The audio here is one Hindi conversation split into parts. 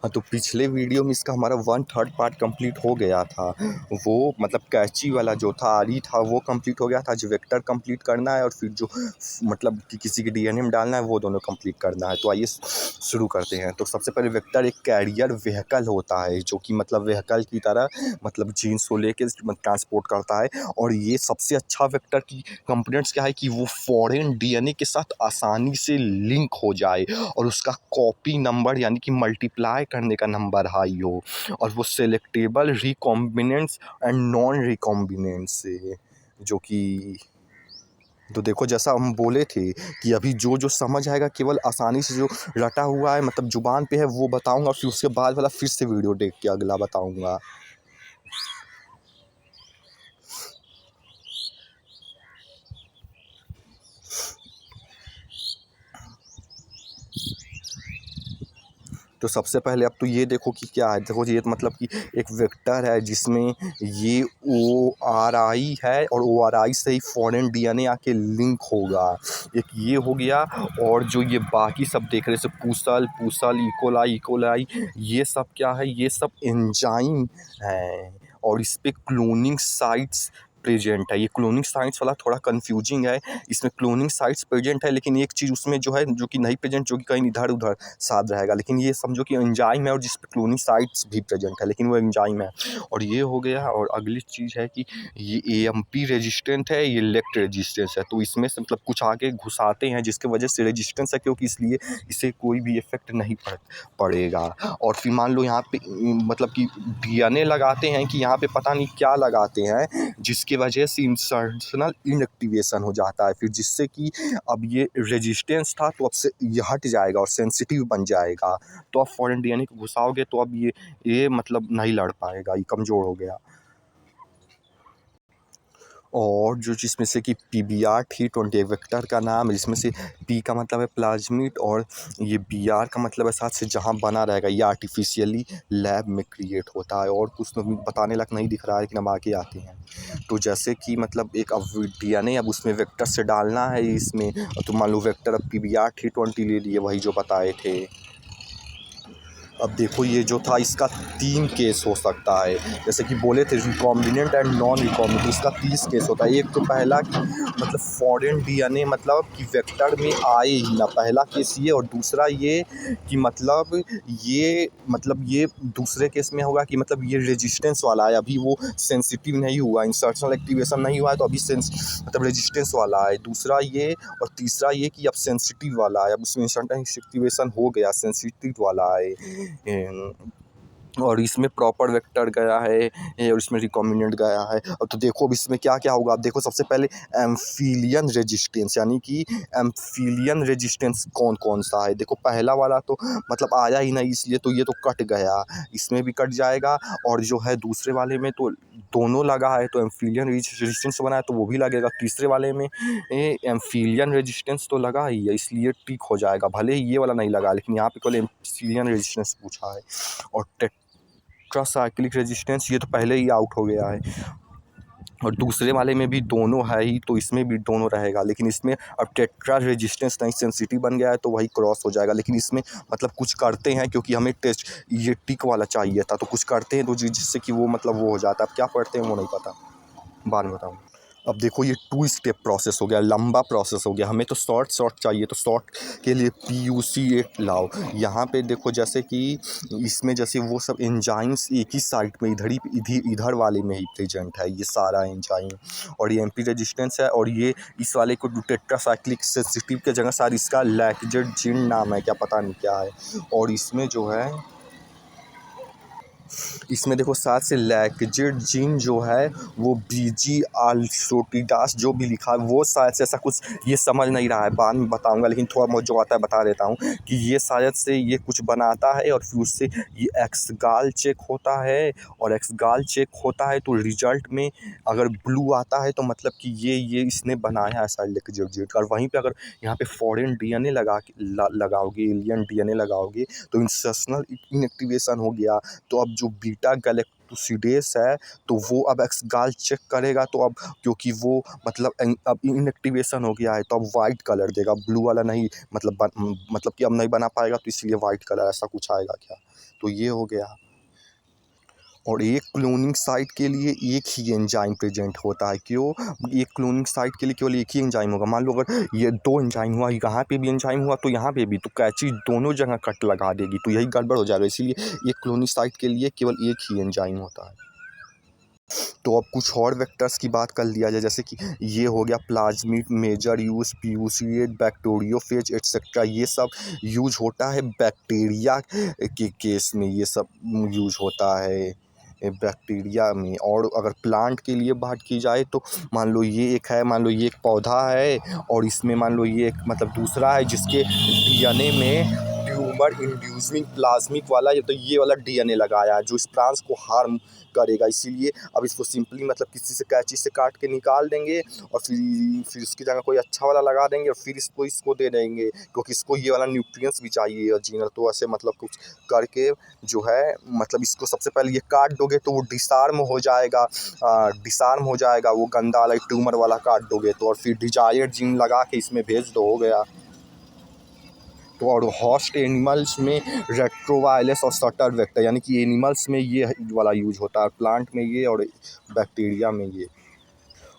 हाँ, तो पिछले वीडियो में इसका हमारा 1/3 पार्ट कंप्लीट हो गया था। वो मतलब कैंची वाला जो था आरी था वो कंप्लीट हो गया था। जो वेक्टर कंप्लीट करना है और फिर जो मतलब कि किसी के डीएनए में डालना है वो दोनों कंप्लीट करना है। तो आइए शुरू करते हैं। तो सबसे पहले वेक्टर एक कैरियर व्हीकल होता है जो कि मतलब व्हीकल की तरह मतलब जीन्स को लेके ट्रांसपोर्ट करता है। और ये सबसे अच्छा वेक्टर की कंपोनेंट्स क्या है कि वो फॉरेन डीएनए के साथ आसानी से लिंक हो जाए और उसका कॉपी नंबर यानी कि मल्टीप्लाई करने का नंबर हाई हो और वो selectable recombinants and non recombinants से जो कि तो देखो जैसा हम बोले थे कि अभी जो जो समझ आएगा केवल आसानी से जो रटा हुआ है मतलब जुबान पे है वो बताऊंगा, फिर उसके बाद वाला फिर से वीडियो देख के अगला बताऊंगा। तो सबसे पहले अब तो ये देखो कि क्या है। देखो ये तो मतलब कि एक वेक्टर है जिसमें ये ओ आर आई है और ओ आर आई से ही फॉरेन डीएनए आके लिंक होगा। एक ये हो गया। और जो ये बाकी सब देख रहे हैं पूसल पूसल इकोलाई इकोलाई ये सब क्या है, ये सब एंजाइम है और इस पे क्लोनिंग साइट्स प्रेजेंट है। ये क्लोनिंग साइट्स वाला थोड़ा कंफ्यूजिंग है। इसमें क्लोनिंग साइट्स प्रेजेंट है लेकिन एक चीज़ उसमें जो है जो कि नहीं प्रेजेंट, जो कि कहीं इधर उधर साथ रहेगा। लेकिन ये समझो कि एंजाइम है और जिस पे क्लोनिंग साइट्स भी प्रेजेंट है लेकिन वो एंजाइम है। और ये हो गया। और अगली चीज़ है कि ये एएमपी रेजिस्टेंट है, ये लेक्ट रेजिस्टेंस है। तो इसमें से मतलब कुछ आगे घुसाते हैं जिसकी वजह से रेजिस्टेंस है, क्योंकि इसलिए इसे कोई भी इफेक्ट नहीं पड़ेगा। और फिर मान लो यहाँ पे मतलब कि डीएनए लगाते हैं कि यहाँ पे पता नहीं क्या लगाते हैं जिसकी वजह से इंसर्शनल इनएक्टिवेशन हो जाता है, फिर जिससे कि अब ये रेजिस्टेंस था तो अब से ये हट जाएगा और सेंसिटिव बन जाएगा। तो अब फॉरेन डीएनए को घुसाओगे तो अब ये मतलब नहीं लड़ पाएगा, ये कमज़ोर हो गया। और जो जिसमें से कि पीबीआर T20 वेक्टर का नाम है, जिसमें से पी का मतलब है प्लाज्मिड और ये बीआर का मतलब है साथ से जहाँ बना रहेगा। ये आर्टिफिशियली लैब में क्रिएट होता है और कुछ तो बताने लायक नहीं दिख रहा है लेकिन अब आगे आते हैं। तो जैसे कि मतलब एक अब डीएनए अब उसमें वेक्टर से डालना है इसमें, तो मान लो वेक्टर अब पीबीआर T20 ले लिए वही जो बताए थे। अब देखो ये जो था इसका 3 केस हो सकता है, जैसे कि बोले थे रिकॉम्बिनेंट एंड नॉन रिकॉम्बिनेंट, इसका 30 केस होता है। एक तो पहला कि मतलब फॉरेन डीएनए मतलब कि वेक्टर में आए ही ना, पहला केस ये। और दूसरा ये कि ये दूसरे केस में होगा कि मतलब ये रेजिस्टेंस वाला है, अभी वो सेंसिटिव नहीं हुआ, इंसर्शनल एक्टिवेशन नहीं हुआ है तो अभी मतलब रेजिस्टेंस वाला है। दूसरा ये और तीसरा ये कि अब सेंसिटिव वाला है, अब उसमें इंसर्शनल एक्टिवेशन हो गया, सेंसिटिव वाला है। और इसमें प्रॉपर वेक्टर गया है और इसमें रिकॉम्बिनेंट गया है। अब तो देखो अब इसमें क्या क्या होगा। अब देखो सबसे पहले एम्फिलियन रेजिस्टेंस, यानी कि एम्फिलियन रेजिस्टेंस कौन कौन सा है। देखो पहला वाला तो मतलब आया ही नहीं इसलिए तो ये तो कट गया, इसमें भी कट जाएगा। और जो है दूसरे वाले में तो दोनों लगा है तो एम्फिलियन रेजिस्टेंस बना है तो वो भी लगेगा। तीसरे वाले में एम्फिलियन रेजिस्टेंस तो लगा ही है इसलिए टिक हो जाएगा, भले ही ये वाला नहीं लगा लेकिन यहाँ पे केवल एम्फिलियन रेजिस्टेंस पूछा है। और टेट्रासाइक्लिक रेजिस्टेंस ये तो पहले ही आउट हो गया है। और दूसरे वाले में भी दोनों है ही तो इसमें भी दोनों रहेगा, लेकिन इसमें अब टेट्रा रेजिस्टेंस नहीं सेंसिटिव बन गया है तो वही क्रॉस हो जाएगा। लेकिन इसमें मतलब कुछ करते हैं क्योंकि हमें टेस्ट ये टिक वाला चाहिए था तो कुछ करते हैं तो जिससे कि वो मतलब वो हो जाता है। अब क्या पढ़ते हैं वो नहीं पता, बाद में बताऊँ। अब देखो ये 2 स्टेप प्रोसेस हो गया, लंबा प्रोसेस हो गया। हमें तो शॉर्ट चाहिए तो शॉर्ट के लिए PUC8 लाओ। यहाँ पे देखो जैसे कि इसमें जैसे वो सब एंजाइम्स एक ही साइट में इधर वाले में ही प्रेजेंट है, ये सारा एंजाइम। और ये एम्पी रेजिस्टेंस है। और ये इस वाले को टेट्रासाइक्लिक सेंसिटिव के जगह शायद इसका लैक्जेट जिन नाम है, क्या पता नहीं क्या है। और इसमें जो है इसमें देखो साथ से लैक्जेट जीन जो है वो बीजी आल्सोटिडास जो भी लिखा है वो शायद से ऐसा कुछ, ये समझ नहीं रहा है बाद में बताऊंगा, लेकिन थोड़ा बहुत जो आता है बता देता हूँ कि ये शायद से ये कुछ बनाता है और फिर उससे ये एक्सगाल चेक होता है। और एक्सगाल चेक होता है तो रिजल्ट में अगर ब्लू आता है तो मतलब कि ये इसने बनाया है शायद लैक्जेट जीन। और वहीं पे अगर यहाँ पे फॉरेन डीएनए लगाओगे, एलियन डीएनए लगाओगे तो इंसर्शनल इनएक्टिवेशन हो गया। तो अब जो बीटा एग्लूसिडेस है तो वो अब एक्सगाल चेक करेगा, तो अब क्योंकि वो मतलब अब इनएक्टिवेशन हो गया है तो अब वाइट कलर देगा, ब्लू वाला नहीं, मतलब कि अब नहीं बना पाएगा, तो इसलिए वाइट कलर ऐसा कुछ आएगा क्या। तो ये हो गया। और एक क्लोनिंग साइट के लिए एक ही एंजाइम प्रेजेंट होता है। क्यों? एक क्लोनिंग साइट के लिए केवल एक ही एंजाइम होगा। मान लो अगर ये 2 एंजाइम हुआ, यहाँ पे भी एंजाइम हुआ तो यहाँ पे भी, तो कैंची दोनों जगह कट लगा देगी, तो यही गड़बड़ हो जाएगा। इसीलिए एक क्लोनिंग साइट के लिए केवल एक ही एंजाइम होता है। तो अब कुछ और वेक्टर्स की बात कर लिया जाए, जैसे कि ये हो गया प्लाज्मिड, मेजर यूज, पियूसिएट, बैक्टीरियोफेज एट्सेट्रा। ये सब यूज होता है बैक्टीरिया के केस में, ये सब यूज होता है बैक्टीरिया में। और अगर प्लांट के लिए बात की जाए तो मान लो ये एक है, मान लो ये एक पौधा है और इसमें मान लो ये एक मतलब दूसरा है जिसके डीएनए में ट्यूमर इंड्यूसिंग प्लाज्मिक वाला, ये तो ये वाला डीएनए लगाया है जो इस प्लांट्स को हार्म करेगा। इसीलिए अब इसको सिंपली मतलब किसी से कैंची से काट के निकाल देंगे और फिर उसकी जगह कोई अच्छा वाला लगा देंगे और फिर इसको दे देंगे, क्योंकि इसको ये वाला न्यूट्रिएंट्स भी चाहिए ओरिजिनल। तो ऐसे मतलब कुछ करके जो है मतलब इसको सबसे पहले ये काट दोगे तो वो डिसार्म हो जाएगा, वो गंदा वाला ट्यूमर वाला काट दोगे तो, और फिर डिजायर्ड जीन लगा के इसमें भेज दो, हो गया। तो और होस्ट एनिमल्स में रेट्रोवायरस और सटर वेक्टर, यानी कि एनिमल्स में ये वाला यूज होता है, प्लांट में ये और बैक्टीरिया में ये।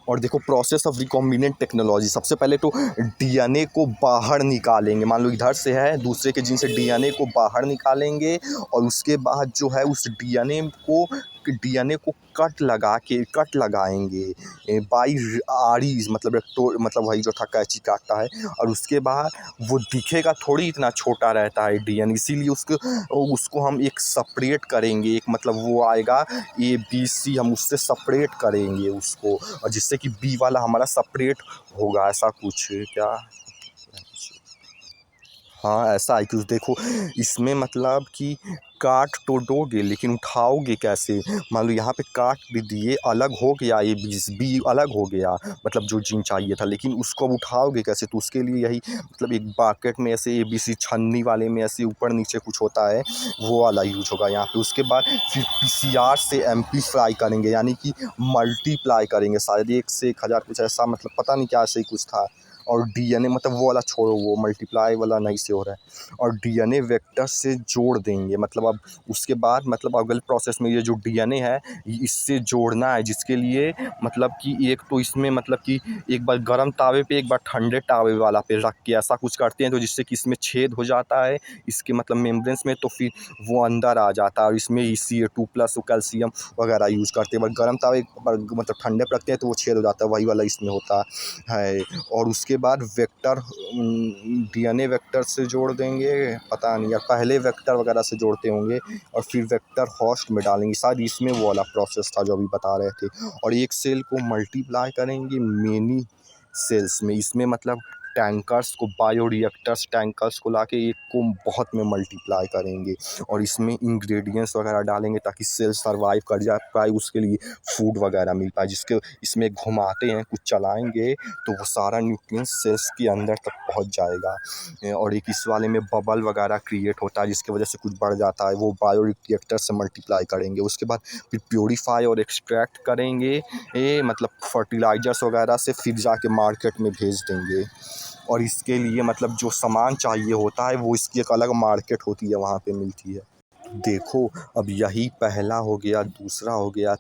और देखो प्रोसेस ऑफ रिकॉम्बिनेंट टेक्नोलॉजी, सबसे पहले तो डीएनए को बाहर निकालेंगे। मान लो इधर से है दूसरे के जीन से डीएनए को बाहर निकालेंगे और उसके बाद जो है उस डीएनए को कट लगाएंगे बाई आरीज, मतलब वही जो था कैंची काटता है। और उसके बाद वो दिखेगा थोड़ी इतना छोटा रहता है डीएनए, इसीलिए उसको हम एक सेपरेट करेंगे, एक मतलब वो आएगा ABC, हम उससे सेपरेट करेंगे उसको, और जिससे कि बी वाला हमारा सेपरेट होगा, ऐसा कुछ क्या। हाँ ऐसा है कि देखो इसमें मतलब कि काट तो दोगे लेकिन उठाओगे कैसे। मान लो यहाँ पे काट भी दिए, अलग हो गया, ये बी अलग हो गया, मतलब जो जीन चाहिए था, लेकिन उसको अब उठाओगे कैसे। तो उसके लिए यही मतलब एक बाकेट में ऐसे ABC छन्नी वाले में ऐसे ऊपर नीचे कुछ होता है, वो वाला यूज होगा यहाँ पे। उसके बाद फिर PCR से एम्पलीफाई करेंगे, यानी कि मल्टीप्लाई करेंगे, शायद 1 से 1000 कुछ ऐसा, मतलब पता नहीं क्या ऐसे ही कुछ था। और डीएनए मतलब वो वाला छोड़ो, वो मल्टीप्लाई वाला नहीं से हो रहा है। और डीएनए वेक्टर से जोड़ देंगे, मतलब अब उसके बाद मतलब अगले प्रोसेस में ये जो डीएनए है इससे जोड़ना है, जिसके लिए मतलब कि एक तो इसमें मतलब कि एक बार गर्म तावे पे एक बार ठंडे तावे वाला पे रख के ऐसा कुछ करते हैं, तो जिससे कि इसमें छेद हो जाता है इसके मतलब मेम्ब्रेन्स में, तो फिर वो अंदर आ जाता है। और इसमें Ca2+ कैल्शियम वगैरह यूज़ करते हैं। बट गर्म तावे पर मतलब ठंडे पे रखते हैं तो वो छेद हो जाता है, वही वाला इसमें होता है। और उसके बाद वेक्टर डीएनए वेक्टर से जोड़ देंगे, पता नहीं, या पहले वेक्टर वगैरह से जोड़ते होंगे और फिर वेक्टर होस्ट में डालेंगे, शायद इसमें वो वाला प्रोसेस था जो अभी बता रहे थे। और एक सेल को मल्टीप्लाई करेंगे मेनी सेल्स में, इसमें मतलब टैंकर्स को, बायोरिएक्टर्स टैंकर्स को लाके एक को बहुत में मल्टीप्लाई करेंगे और इसमें इंग्रेडिएंट्स वगैरह डालेंगे ताकि सेल सर्वाइव कर जा पाए, उसके लिए फूड वगैरह मिल पाए। जिसके इसमें घुमाते हैं, कुछ चलाएंगे तो वो सारा न्यूट्रिएंट्स सेल्स के अंदर तक पहुंच जाएगा। और एक इस वाले में बबल वगैरह क्रिएट होता है जिसकी वजह से कुछ बढ़ जाता है, वो बायोरिएक्टर से मल्टीप्लाई करेंगे। उसके बाद फिर प्योरीफाई और एक्सट्रैक्ट करेंगे मतलब फर्टिलाइजर्स वगैरह से, फिर जाके मार्केट में भेज देंगे। और इसके लिए मतलब जो सामान चाहिए होता है वो इसकी एक अलग मार्केट होती है, वहाँ पे मिलती है। देखो अब यही पहला हो गया, दूसरा हो गया,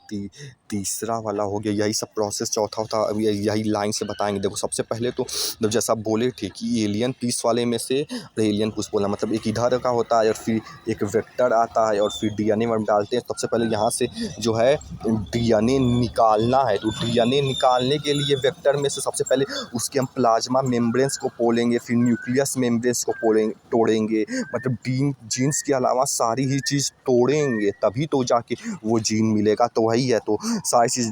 तीसरा वाला हो गया, यही सब प्रोसेस चौथा था। अब यही लाइन से बताएंगे। देखो सबसे पहले तो जब जैसा बोले थे कि एलियन पीस वाले में से एलियन कुछ बोला, मतलब एक इधर का होता है और फिर एक वेक्टर आता है और फिर डीएनए में डालते हैं। सबसे पहले यहाँ से जो है डीएनए निकालना है, तो डीएनए निकालने के लिए वेक्टर में से सबसे पहले उसके हम प्लाज्मा मेम्ब्रेन्स को पोलेंगे, फिर न्यूक्लियस मेम्ब्रेन्स को तोड़ेंगे, मतलब जीन्स के अलावा सारी ही चीज़ तोड़ेंगे तभी तो जाके वो जीन मिलेगा। तो वही है, तो सारी चीज़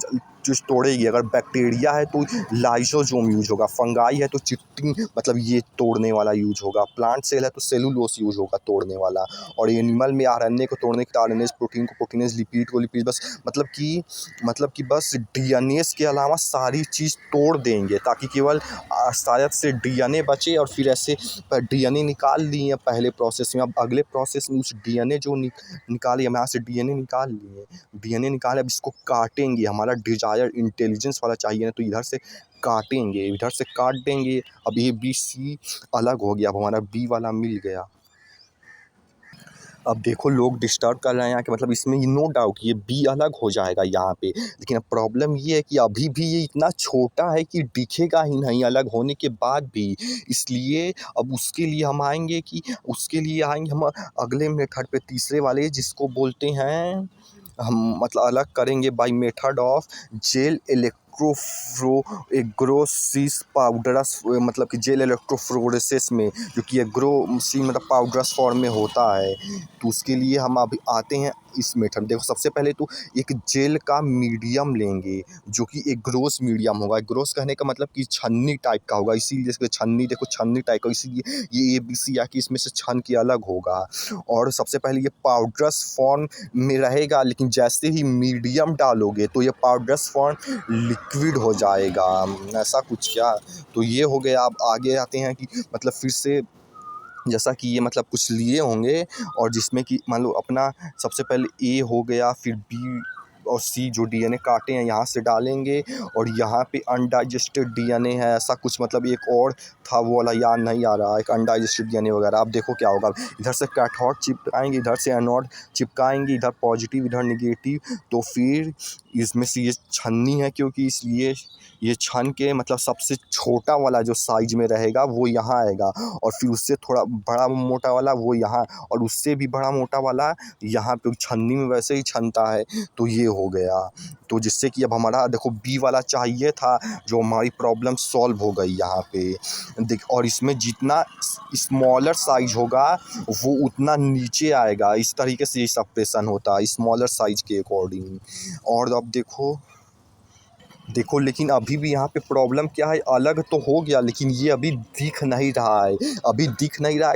जो तोड़ेगी। अगर बैक्टीरिया है तो लाइसोसोम यूज होगा, फंगाई है तो चिटिन मतलब ये तोड़ने वाला यूज होगा, प्लांट सेल है तो सेलुलोस यूज होगा तोड़ने वाला, और एनिमल में आरएनए को तोड़ने के लिए आरएनएज, प्रोटीन को प्रोटीनेज, लिपिड को लिपिड, बस मतलब कि बस डीएनएस के अलावा सारी चीज़ तोड़ देंगे ताकि केवल शायद से डीएनए बचे। और फिर ऐसे डीएनए निकाल लिए पहले प्रोसेस में, अब अगले प्रोसेस में उस डीएनए जो निकाले, हम यहाँ से डीएनए निकाल लिए, डीएनए निकाले, अब इसको काटेंगे। हमारा डिजायर इंटेलिजेंस वाला चाहिए ना, तो इधर से काटेंगे, इधर से काट देंगे। अब ये बी सी अलग हो गया, अब हमारा बी वाला मिल गया। अब देखो लोग डिस्टर्ब कर रहे हैं कि मतलब इसमें नो डाउट ये बी अलग हो जाएगा यहाँ पे, लेकिन अब प्रॉब्लम ये है कि अभी भी ये इतना छोटा है कि दिखेगा ही नहीं अलग होने के बाद भी। इसलिए अब उसके लिए हम आएंगे हम अगले मेथड पे, तीसरे वाले, जिसको बोलते हैं हम मतलब अलग करेंगे by method of gel electrophoresis powders, मतलब कि जेल इलेक्ट्रोफोरेसिस में, जो कि एग्रोसी मतलब पाउडरस फॉर्म में होता है। तो उसके लिए हम अभी आते हैं इस मेथड। देखो सबसे पहले तो एक जेल का मीडियम लेंगे जो कि एक ग्रोस मीडियम होगा। ग्रोस कहने का मतलब कि छन्नी टाइप का होगा, इसीलिए इसके छन्नी देखो छन्नी टाइप का, इसीलिए ये ABC या कि इसमें से छन के अलग होगा। और सबसे पहले ये पाउडरस फॉर्म में रहेगा, लेकिन जैसे ही मीडियम डालोगे तो ये पाउडरस फॉर्म लिक्विड हो जाएगा, ऐसा कुछ क्या। तो ये हो गया। अब आगे आते हैं कि मतलब फिर से जैसा कि ये मतलब कुछ लिए होंगे, और जिसमें कि मान लो अपना सबसे पहले A हो गया, फिर B और C जो डीएनए काटे हैं यहाँ से डालेंगे, और यहाँ पे अनडाइजेस्टेड डीएनए है, ऐसा कुछ मतलब एक और था वो वाला याद नहीं आ रहा, एक अनडाइजेस्टेड डीएनए वगैरह। अब देखो क्या होगा, इधर से कैथोड चिपकाएंगे, इधर से एनोड चिपकाएंगे, इधर पॉजिटिव इधर निगेटिव। तो फिर इसमें से ये छन्नी है, क्योंकि इसलिए ये छन के मतलब सबसे छोटा वाला जो साइज में रहेगा वो यहाँ आएगा, और फिर उससे थोड़ा बड़ा मोटा वाला वो यहाँ, और उससे भी बड़ा मोटा वाला यहाँ पे छन्नी में वैसे ही छनता है। तो ये हो गया। तो जिससे कि अब हमारा देखो बी वाला चाहिए था, जो हमारी प्रॉब्लम सॉल्व हो गई यहाँ पे देख। और इसमें जितना स्मॉलर साइज होगा वो उतना नीचे आएगा, इस तरीके से ये सेपरेशन होता है स्मॉलर साइज के अकॉर्डिंग। और अब देखो लेकिन अभी भी यहाँ पे प्रॉब्लम क्या है, अलग तो हो गया लेकिन ये अभी दिख नहीं रहा है,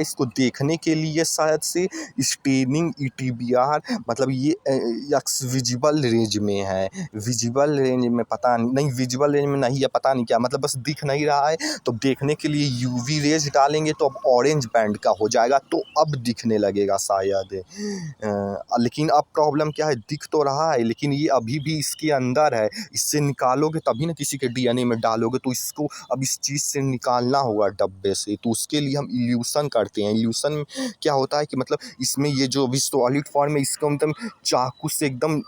इसको देखने के लिए शायद से स्टेनिंग ETBR मतलब ये विजिबल रेंज में है, विजिबल रेंज में पता नहीं, विजिबल रेंज में नहीं है, पता नहीं क्या मतलब, बस दिख नहीं रहा है। तो देखने के लिए UV रेज डालेंगे तो अब ऑरेंज बैंड का हो जाएगा, तो अब दिखने लगेगा शायद। लेकिन अब प्रॉब्लम क्या है, दिख तो रहा है लेकिन ये अभी भी इसके अंदर है, इससे निकालोगे तभी ना किसी के डीएनए में डालोगे, तो इसको अब इस चीज़ से निकालना होगा डब्बे से। तो उसके लिए हम इल्यूशन करते हैं। इल्यूशन में क्या होता है कि मतलब इसमें ये जो अभी सॉलिड फॉर्म है इसको एकदम चाकू से एकदम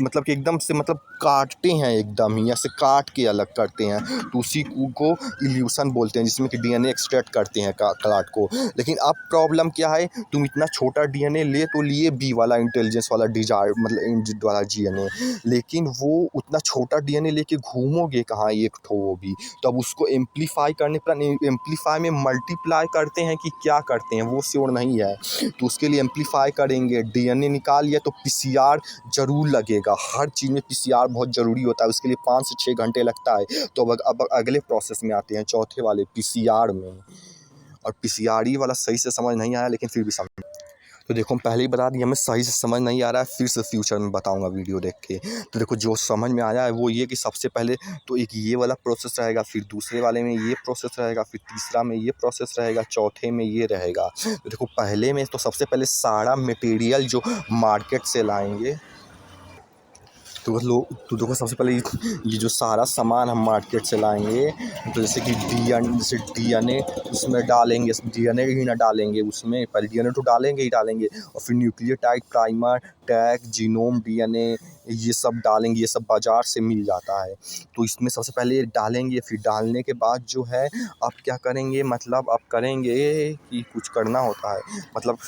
मतलब कि एकदम से मतलब काटते हैं, एकदम ही ऐसे काट के अलग करते हैं, तो उसी को इल्यूशन बोलते हैं, जिसमें कि डीएनए एक्सट्रैक्ट करते हैं क्लाट को। लेकिन अब प्रॉब्लम क्या है, तुम इतना छोटा डीएनए ले तो लिए बी वाला इंटेलिजेंस वाला डिजायर मतलब वाला डीएनए, लेकिन वो उतना छोटा डीएनए लेके घूमोगे कहाँ एक ठो वो भी। तो अब उसको एम्पलीफाई करने पर, एम्पलीफाई में मल्टीप्लाई करते हैं कि क्या करते हैं वो श्योर नहीं है, तो उसके लिए एम्पलीफाई करेंगे। डीएनए निकाल लिया तो PCR जरूर लगेगा, हर चीज़ में PCR बहुत ज़रूरी होता है, उसके लिए 5 से 6 घंटे लगता है। तो अब अगले प्रोसेस में आते हैं, चौथे वाले PCR में। और PCR वाला सही से समझ नहीं आया, लेकिन फिर भी समझ। तो देखो हम पहले ही बता दिए, हमें सही से समझ नहीं आ रहा है, फिर से फ्यूचर में बताऊंगा वीडियो देख के। तो देखो जो समझ में आया है वो ये कि सबसे पहले तो एक ये वाला प्रोसेस रहेगा, फिर दूसरे वाले में ये प्रोसेस रहेगा, फिर तीसरा में ये प्रोसेस रहेगा, चौथे में ये रहेगा। तो देखो पहले में तो सबसे पहले सारा मटेरियल जो मार्केट से लाएंगे, तो देखो सबसे पहले ये जो सारा सामान हम मार्केट से लाएंगे, तो जैसे कि डीएनए उसमें डालेंगे, डीएनए ही ना डालेंगे उसमें, पहले डीएनए तो डालेंगे ही डालेंगे, और फिर nucleotide primer, tag, genome DNA, ये सब डालेंगे, ये सब बाज़ार से मिल जाता है। तो इसमें सबसे पहले डालेंगे, फिर डालने के बाद जो है आप क्या करेंगे, मतलब आप करेंगे कि कुछ करना होता है, मतलब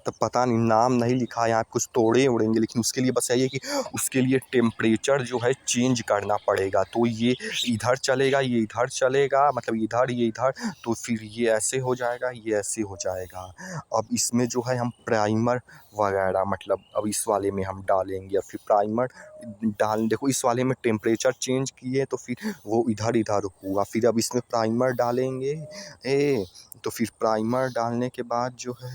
मतलब पता नहीं, नाम नहीं लिखा है यहाँ, कुछ तोड़े उड़ेंगे, लेकिन उसके लिए बस यही है कि उसके लिए टेम्परेचर जो है चेंज करना पड़ेगा। तो ये इधर चलेगा, ये इधर चलेगा, मतलब इधर ये इधर, तो फिर ये ऐसे हो जाएगा, ये ऐसे हो जाएगा। अब इसमें जो है हम प्राइमर वगैरह मतलब अब इस वाले में हम डालेंगे, और फिर प्राइमर देखो इस वाले में टेम्परेचर चेंज किए तो फिर वो इधर इधर हुआ। फिर अब इसमें प्राइमर डालेंगे, तो फिर प्राइमर डालने के बाद जो है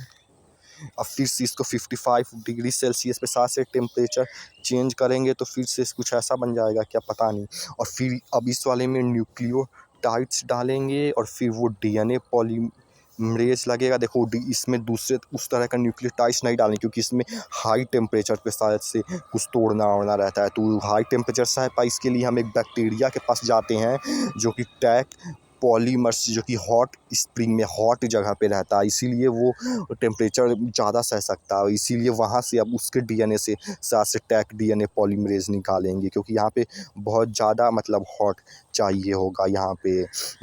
अब फिर से इसको 55 डिग्री सेल्सियस पे साथ से टेम्परेचर चेंज करेंगे, तो फिर से कुछ ऐसा बन जाएगा क्या पता नहीं। और फिर अब इस वाले में न्यूक्लियोटाइड्स डालेंगे, और फिर वो DNA पॉलीमरेज लगेगा। देखो इसमें दूसरे उस तरह का न्यूक्लियोटाइड्स नहीं डालेंगे, क्योंकि इसमें हाई टेम्परेचर पे शायद से कुछ तोड़ना रहता है। तो हाई टेम्परेचर से इसके लिए हम एक बैक्टीरिया के पास जाते हैं जो कि टैक पॉलीमर्स, जो कि हॉट स्प्रिंग में हॉट जगह पे रहता है, इसीलिए वो टेम्परेचर ज़्यादा सह सकता है। इसीलिए वहाँ से अब उसके DNA से साथ से टैक DNA पॉलीमरेज निकालेंगे, क्योंकि यहाँ पे बहुत ज़्यादा मतलब हॉट चाहिए होगा यहाँ पे,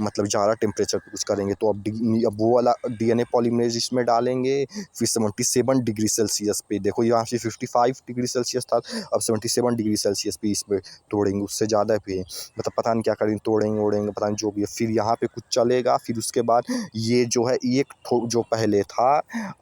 मतलब ज़्यादा टेम्परेचर पे कुछ करेंगे। तो अब वो वाला DNA पॉलीमरेज इसमें डालेंगे। फिर 77 डिग्री सेल्सियस पे, देखो यहाँ से 55 डिग्री सेल्सियस था, अब 77 डिग्री सेल्सियस पे इसमें तोड़ेंगे, उससे ज़्यादा पे मतलब पता नहीं क्या करेंगे, तोड़ेंगे ओड़ेंगे पता नहीं जो भी है। फिर यहाँ पे कुछ चलेगा, फिर उसके बाद ये जो है एक जो पहले था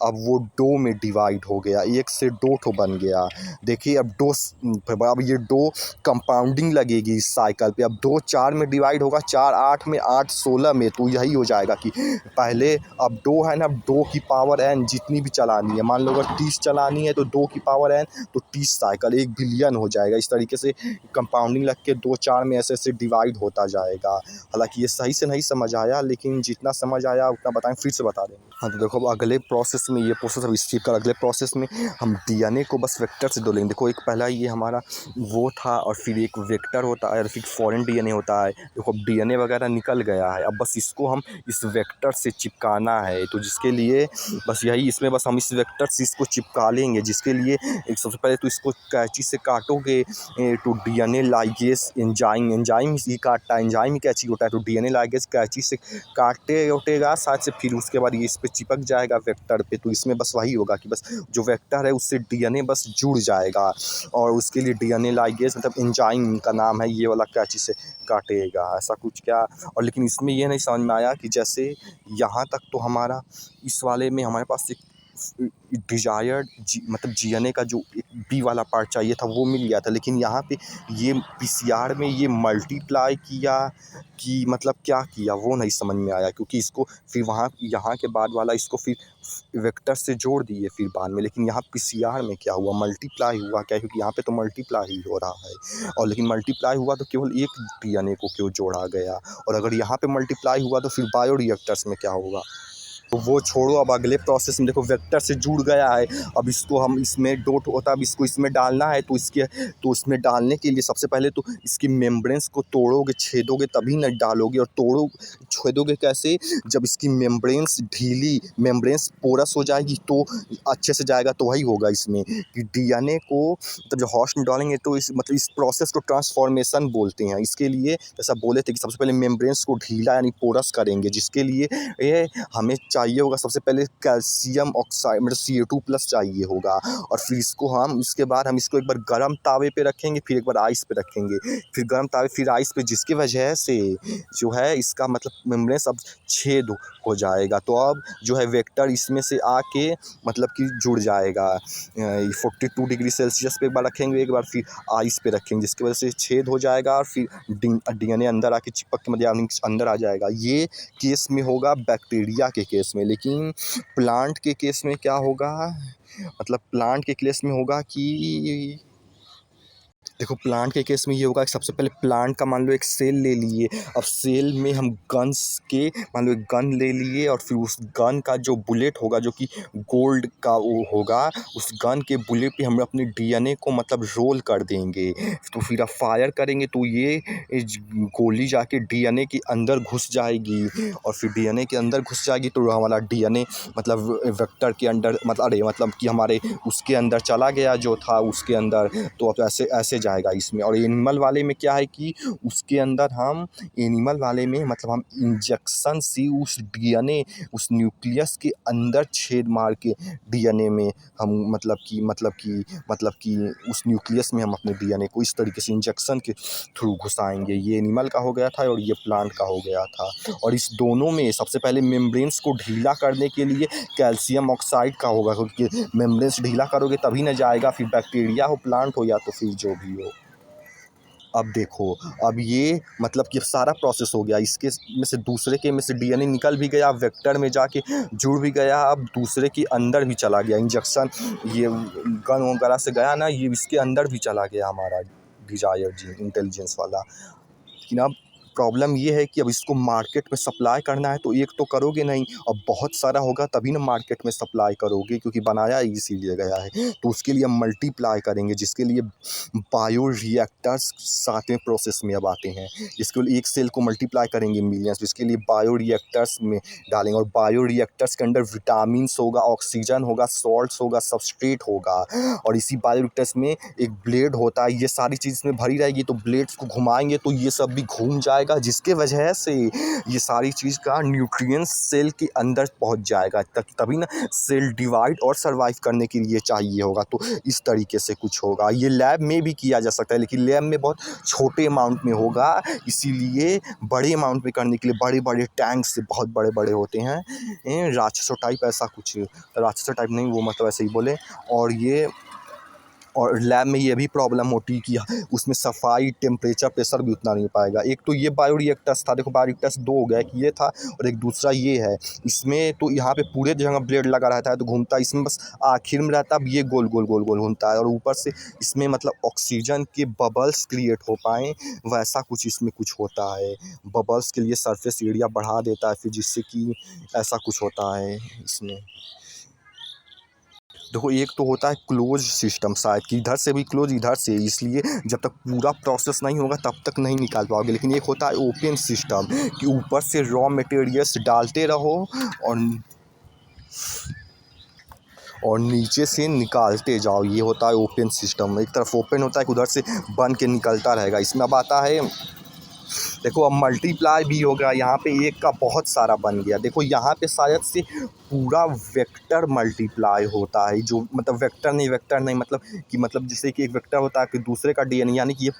अब वो 2 में डिवाइड हो गया, 1 से 2 ठो बन गया। देखिए अब ये 2 कंपाउंडिंग लगेगी इस साइकिल पे। अब 2 4 में डिवाइड होगा, 4 8 में, 8 16 में। तो यही हो जाएगा कि पहले अब 2 है ना, अब 2 की पावर n जितनी भी चलानी है, मान लो अगर 30 चलानी है तो 2 की पावर n तो 30 साइकिल 1 बिलियन हो जाएगा। इस तरीके से कंपाउंडिंग लग के 2 4 में ऐसे ऐसे डिवाइड होता जाएगा। हालांकि ये सही से नहीं समझ आया, लेकिन जितना समझ आया उतना बताएं, फिर से बता देंगे। हाँ तो देखो अब अगले प्रोसेस में, ये प्रोसेस अब स्किप कर, अगले प्रोसेस में हम DNA को बस वेक्टर से जोड़ेंगे। देखो एक पहला ये हमारा वो था, और फिर एक वेक्टर होता है, और फिर फॉरेन DNA होता है। देखो अब DNA वगैरह निकल गया है, अब बस इसको हम इस वेक्टर से चिपकाना है। तो जिसके लिए बस यही, इसमें बस हम इस वेक्टर से इसको चिपका लेंगे, जिसके लिए एक सबसे पहले तो इसको कैंची से काटोगे तो DNA लाइगेज एंजाइम ही काटता है, एंजाइम ही कैंची होता है। तो DNA लाइगेज कैंची से काटे उटेगा साथ से, फिर उसके बाद ये इस पे चिपक जाएगा वेक्टर पे। तो इसमें बस वही होगा कि बस जो वेक्टर है उससे DNA बस जुड़ जाएगा, और उसके लिए DNA लाइगेज मतलब एंजाइम का नाम है, ये वाला कैंची से काटेगा, ऐसा कुछ क्या। और लेकिन इसमें ये नहीं समझ में आया कि जैसे यहाँ तक तो हमारा इस वाले में हमारे पास एक डिजायर्ड मतलब DNA का जो B वाला पार्ट चाहिए था वो मिल गया था, लेकिन यहाँ पे ये PCR में ये मल्टीप्लाई किया कि मतलब क्या किया वो नहीं समझ में आया, क्योंकि इसको फिर वहाँ यहाँ के बाद वाला इसको फिर वेक्टर से जोड़ दिए फिर बाद में, लेकिन यहाँ PCR में क्या हुआ, मल्टीप्लाई हुआ क्या, क्योंकि यहाँ पे तो मल्टीप्लाई ही हो रहा है। और लेकिन मल्टीप्लाई हुआ तो केवल एक DNA को क्यों जोड़ा गया, और अगर यहाँ पे मल्टीप्लाई हुआ तो फिर बायोरिएक्टर्स में क्या होगा। तो वो छोड़ो, अब अगले प्रोसेस में देखो वेक्टर से जुड़ गया है। अब इसको हम इसमें डॉट होता है, अब इसको इसमें डालना है। तो इसमें डालने के लिए सबसे पहले तो इसकी मेम्ब्रेन्स को तोड़ोगे, छेदोगे तभी न डालोगे। और छेदोगे कैसे, जब इसकी मेम्ब्रेन्स ढीली, मेम्ब्रेन्स पोरस हो जाएगी तो अच्छे से जाएगा। तो वही होगा इसमें कि DNA को मतलब जो हॉस्ट में डालेंगे तो मतलब इस प्रोसेस को ट्रांसफॉर्मेशन बोलते हैं। इसके लिए जैसा बोले थे कि सबसे पहले मेम्ब्रेन्स को ढीला यानी पोरस करेंगे, जिसके लिए ये हमें चाहिए होगा सबसे पहले कैल्शियम ऑक्साइड मतलब Ca2+ चाहिए होगा। और फिर इसके बाद हम इसको एक बार गर्म तावे पे रखेंगे, फिर एक बार आइस पे रखेंगे, फिर गर्म तावे फिर आइस पे, जिसकी वजह से जो है इसका मतलब मेम्ब्रेन अब छेद हो जाएगा। तो अब जो है वेक्टर इसमें से आके मतलब कि जुड़ जाएगा। 42 डिग्री सेल्सियस पे एक बार रखेंगे, एक बार फिर आइस पे रखेंगे, जिसकी वजह से छेद हो जाएगा और फिर DNA अंदर आके चिपक के मतलब अंदर आ जाएगा। ये केस में होगा बैक्टीरिया के केस में, लेकिन प्लांट के केस में क्या होगा, मतलब प्लांट के केस में होगा कि देखो प्लांट के केस में ये होगा कि सबसे पहले प्लांट का मान लो एक सेल ले लिए। अब सेल में हम गन्स के मान लो एक गन ले लिए, और फिर उस गन का जो बुलेट होगा जो कि गोल्ड का वो होगा, उस गन के बुलेट पे हम अपने DNA को मतलब रोल कर देंगे। तो फिर अब फायर करेंगे तो ये गोली जाके DNA के अंदर घुस जाएगी, और फिर DNA के अंदर घुस जाएगी तो हमारा DNA मतलब वेक्टर के अंदर मतलब कि हमारे उसके अंदर चला गया जो था उसके अंदर। तो अब ऐसे जाएगा इसमें। और एनिमल वाले में क्या है कि उसके अंदर हम एनिमल वाले में मतलब हम इंजेक्शन से उस डीएनए उस न्यूक्लियस के अंदर छेद मार के डीएनए में हम मतलब कि उस न्यूक्लियस में हम अपने डीएनए को इस तरीके से इंजेक्शन के थ्रू घुसाएंगे। ये एनिमल का हो गया था और ये प्लांट का हो गया था। और इस दोनों में सबसे पहले मेम्ब्रेन्स को ढीला करने के लिए कैल्शियम ऑक्साइड का होगा, क्योंकि मेम्ब्रेन्स ढीला करोगे तभी न जाएगा, फिर बैक्टीरिया हो, प्लांट हो, या तो फिर जो भी हो। अब देखो, अब ये मतलब कि सारा प्रोसेस हो गया, इसके में से दूसरे के में से डीएनए निकल भी गया, वेक्टर में जाके जुड़ भी गया, अब दूसरे के अंदर भी चला गया इंजेक्शन, ये गन वगैरह से गया ना, ये इसके अंदर भी चला गया हमारा डिजायर जीन इंटेलिजेंस वाला। लेकिन अब प्रॉब्लम ये है कि अब इसको मार्केट में सप्लाई करना है तो एक तो करोगे नहीं, अब बहुत सारा होगा तभी ना मार्केट में सप्लाई करोगे, क्योंकि बनाया ही इसीलिए गया है। तो उसके लिए हम मल्टीप्लाई करेंगे, जिसके लिए बायो रिएक्टर्स सातवें प्रोसेस में अब आते हैं। जिसके लिए एक सेल को मल्टीप्लाई करेंगे मिलियंस, इसके लिए बायो रिएक्टर्स में डालेंगे। और बायो रिएक्टर्स के अंदर विटामिन्स होगा, ऑक्सीजन होगा, सॉल्ट्स होगा, सबस्ट्रेट होगा। और इसी बायो रिएक्टर्स में एक ब्लेड होता है, ये सारी चीज़ इसमें भरी रहेगी, तो ब्लेड्स को घुमाएंगे तो ये सब भी घूम जाएगा, जिसके वजह से ये सारी चीज़ का न्यूट्रिएंट्स सेल के अंदर पहुंच जाएगा, तभी ना सेल डिवाइड और सर्वाइव करने के लिए चाहिए होगा। तो इस तरीके से कुछ होगा। ये लैब में भी किया जा सकता है, लेकिन लैब में बहुत छोटे अमाउंट में होगा, इसीलिए बड़े अमाउंट में करने के लिए बड़े बड़े टैंक से बहुत बड़े बड़े होते हैं, राक्षसों टाइप ऐसा कुछ, राक्षसों टाइप नहीं, वो मतलब ऐसे ही बोले। और लैब में ये भी प्रॉब्लम होती है कि उसमें सफाई, टेम्परेचर, प्रेशर भी उतना नहीं पाएगा। एक तो ये बायो रिएक्टर्स था, देखो बायो रिएक्टर्स दो हो गया, एक ये था और एक दूसरा ये है। इसमें तो यहाँ पे पूरे जगह ब्लेड लगा रहता है तो घूमता है, इसमें बस आखिर में रहता है, अब ये गोल गोल गोल गोल घूमता है। और ऊपर से इसमें मतलब ऑक्सीजन के बबल्स क्रिएट हो पाएँ वैसा कुछ इसमें कुछ होता है। बबल्स के लिए सरफेस एरिया बढ़ा देता है, फिर जिससे कि ऐसा कुछ होता है इसमें। देखो, एक तो होता है क्लोज सिस्टम, शायद कि इधर से भी क्लोज, इधर से, इसलिए जब तक पूरा प्रोसेस नहीं होगा तब तक नहीं निकाल पाओगे। लेकिन एक होता है ओपन सिस्टम कि ऊपर से रॉ मटेरियल्स डालते रहो और नीचे से निकालते जाओ, ये होता है ओपन सिस्टम। एक तरफ ओपन होता है, उधर से बन के निकलता रहेगा। इसमें अब आता है, देखो अब मल्टीप्लाई भी हो गया, यहाँ पे एक का बहुत सारा बन गया। देखो यहाँ पे शायद से पूरा वेक्टर मल्टीप्लाई होता है, जो मतलब वेक्टर नहीं मतलब कि मतलब जैसे कि एक वेक्टर होता है कि दूसरे का डीएनए, यानी कि ये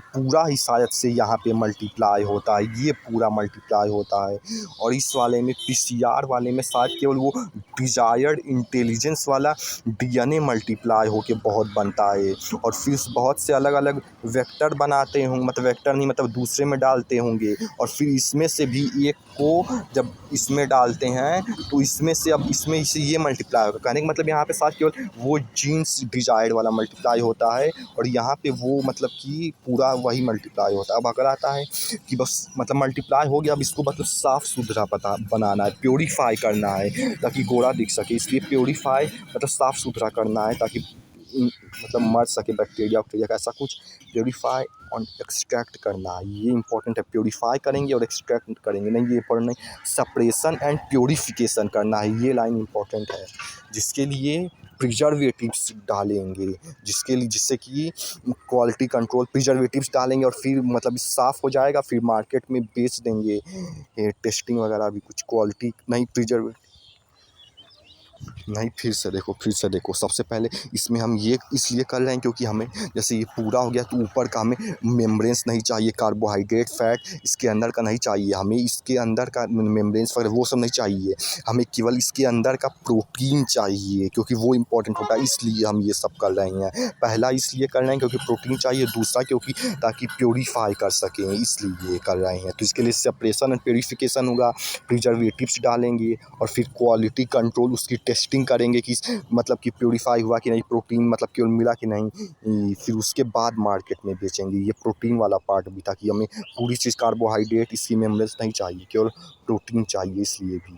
पूरा ही शायद से यहाँ पे मल्टीप्लाई होता है, ये पूरा मल्टीप्लाई होता है। और इस वाले में पीसीआर वाले में शायद केवल वो डिजायर्ड इंटेलिजेंस वाला डीएनए मल्टीप्लाई होके बहुत बनता है। और फिर बहुत से अलग अलग वेक्टर बनाते होंगे, मतलब वेक्टर नहीं मतलब दूसरे में डालते होंगे, और फिर इसमें से भी एक को जब इसमें डालते हैं तो इसमें से अब इसमें से ये मल्टीप्लाई होगा। कहने का मतलब यहाँ पे साथ केवल वो जीन्स डिजायर्ड वाला मल्टीप्लाई होता है, और यहाँ पे वो मतलब कि पूरा वही मल्टीप्लाई होता है। अब अगर आता है कि बस मतलब मल्टीप्लाई हो गया, अब इसको मतलब साफ़ सुथरा बनाना है, प्योरीफाई करना है ताकि गोरा दिख सके। इसलिए प्योरीफाई मतलब साफ़ सुथरा करना है ताकि मतलब मर सके बैक्टीरिया वक्टीरिया का, ऐसा कुछ प्योरीफाई और एक्सट्रैक्ट करना है, ये इंपॉर्टेंट है। प्योरीफाई करेंगे और एक्सट्रैक्ट करेंगे नहीं, ये इंपॉर्टेंट नहीं। सप्रेशन एंड प्योरीफिकेशन करना है, ये लाइन इंपॉर्टेंट है। जिसके लिए प्रिजर्वेटिव्स डालेंगे, जिससे कि क्वालिटी कंट्रोल, प्रिजर्वेटिव्स डालेंगे और फिर मतलब साफ़ हो जाएगा, फिर मार्केट में बेच देंगे। टेस्टिंग वगैरह भी कुछ क्वालिटी नहीं, नहीं, फिर से देखो सबसे पहले इसमें हम ये इसलिए कर रहे हैं क्योंकि हमें जैसे ये पूरा हो गया तो ऊपर का हमें मेम्ब्रेन्स नहीं चाहिए, कार्बोहाइड्रेट फैट इसके अंदर का नहीं चाहिए, हमें इसके अंदर का मेम्ब्रेन्स वगैरह वो सब नहीं चाहिए, हमें केवल इसके अंदर का प्रोटीन चाहिए, क्योंकि वो इंपॉर्टेंट होता है। इसलिए हम ये सब कर रहे हैं। पहला इसलिए कर रहे हैं क्योंकि प्रोटीन चाहिए, दूसरा क्योंकि ताकि प्योरीफाई कर सकें, इसलिए कर रहे हैं। तो इसके लिए सेपरेशन एंड प्योरीफिकेशन होगा, प्रिजर्वेटिव्स डालेंगे और फिर क्वालिटी कंट्रोल उसकी टेस्टिंग करेंगे कि मतलब कि प्योरीफाई हुआ कि नहीं, प्रोटीन मतलब केवल मिला कि नहीं, फिर उसके बाद मार्केट में बेचेंगे। ये प्रोटीन वाला पार्ट भी था कि हमें पूरी चीज़ कार्बोहाइड्रेट इसकी मेम्ब्रेन्स नहीं चाहिए, केवल प्रोटीन चाहिए, इसलिए भी।